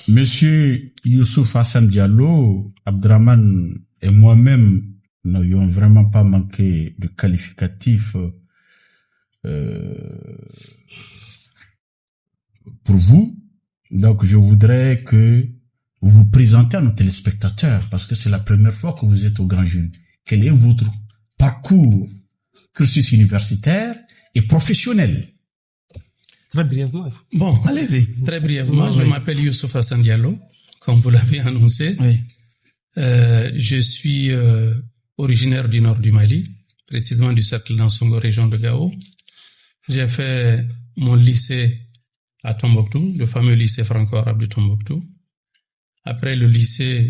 Monsieur Youssouf Hassan Diallo, Abdraman et moi-même n'avions vraiment pas manqué de qualificatifs pour vous. Donc je voudrais que vous vous présentez à nos téléspectateurs parce que c'est la première fois que vous êtes au Grand Jury. Quel est votre parcours, cursus universitaire et professionnel? Très brièvement. Bon, allez-y. Très brièvement, je m'appelle Youssouf Hassan Diallo, comme vous l'avez annoncé. Oui. Je suis originaire du nord du Mali, précisément du cercle d'Ansongo, région de Gao. J'ai fait mon lycée à Tombouctou, le fameux lycée franco-arabe de Tombouctou. Après le lycée,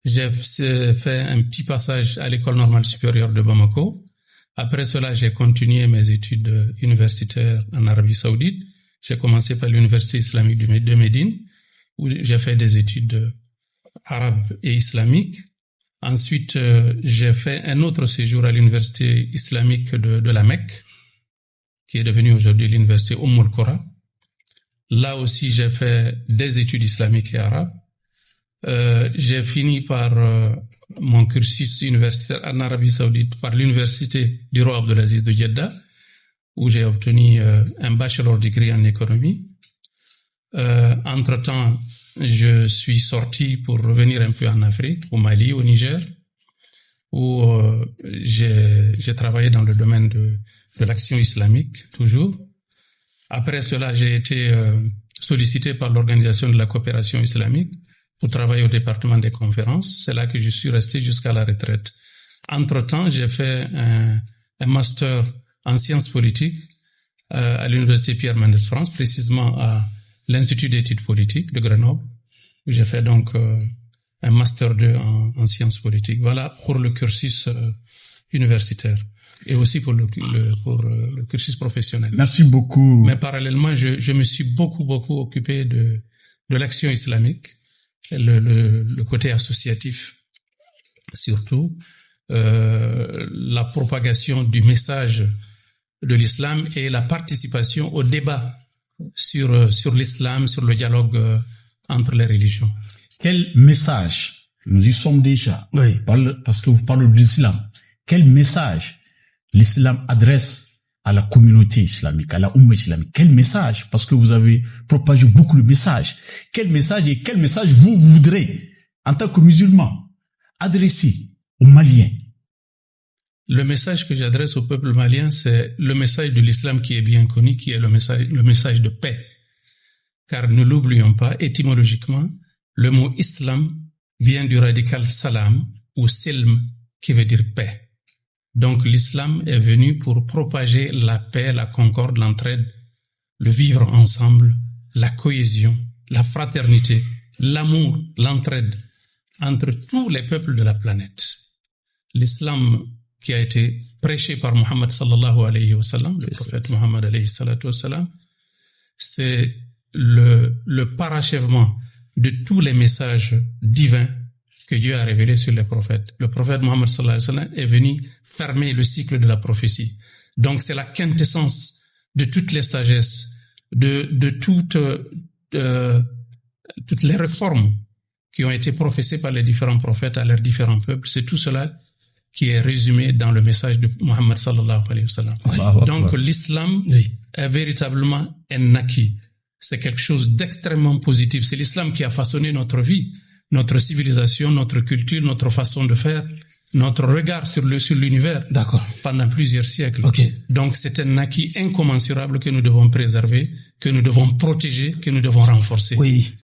j'ai fait un petit passage à l'école normale supérieure de Bamako. Après cela, j'ai continué mes études universitaires en Arabie Saoudite. J'ai commencé par l'université islamique de Médine, où j'ai fait des études arabes et islamiques. Ensuite, j'ai fait un autre séjour à l'université islamique de la Mecque, qui est devenue aujourd'hui l'université Qura. Là aussi, j'ai fait des études islamiques et arabes. J'ai fini par mon cursus universitaire en Arabie Saoudite par l'université du roi Abdelaziz de Jeddah, où j'ai obtenu un bachelor degree en économie. Entre-temps, je suis sorti pour revenir un peu en Afrique, au Mali, au Niger, où j'ai travaillé dans le domaine de l'action islamique, toujours. Après cela, j'ai été sollicité par l'Organisation de la coopération islamique pour travailler au département des conférences. C'est là que je suis resté jusqu'à la retraite. Entre-temps, j'ai fait un master en sciences politiques à l'Université Pierre Mendès France, précisément à l'Institut d'études politiques de Grenoble, où j'ai fait donc un master 2 en sciences politiques. Voilà pour le cursus universitaire et aussi pour le cursus professionnel. Merci beaucoup. Mais parallèlement, je me suis beaucoup occupé de l'action islamique, le côté associatif surtout, la propagation du message de l'islam et la participation au débat sur l'islam, sur le dialogue entre les religions. Quel message, nous y sommes déjà, Oui. Parce que vous parlez de l'islam, quel message l'islam adresse à la communauté islamique, à la Oumma islamique? Quel message? Parce que vous avez propagé beaucoup de messages. Quel message et quel message vous voudrez, en tant que musulman, adresser aux Maliens? Le message que j'adresse au peuple malien, c'est le message de l'islam qui est bien connu, qui est le message de paix. Car ne l'oublions pas, étymologiquement, le mot islam vient du radical salam ou silm, qui veut dire paix. Donc l'islam est venu pour propager la paix, la concorde, l'entraide, le vivre ensemble, la cohésion, la fraternité, l'amour, l'entraide entre tous les peuples de la planète. L'islam qui a été prêché par Muhammad sallallahu alayhi wa sallam, le prophète Muhammad alayhi salatu wa sallam, c'est le parachèvement de tous les messages divins que Dieu a révélés sur les prophètes. Le prophète Muhammad sallallahu alayhi wa sallam est venu fermer le cycle de la prophétie. Donc c'est la quintessence de toutes les sagesses, de toutes les réformes qui ont été professées par les différents prophètes à leurs différents peuples. C'est tout cela qui est résumé dans le message de Muhammad sallallahu alayhi wa sallam. Oui. Donc l'islam est véritablement un acquis. C'est quelque chose d'extrêmement positif. C'est l'islam qui a façonné notre vie, notre civilisation, notre culture, notre façon de faire, notre regard sur l'univers. D'accord. Pendant plusieurs siècles. Okay. Donc c'est un acquis incommensurable que nous devons préserver, que nous devons protéger, que nous devons renforcer. Oui.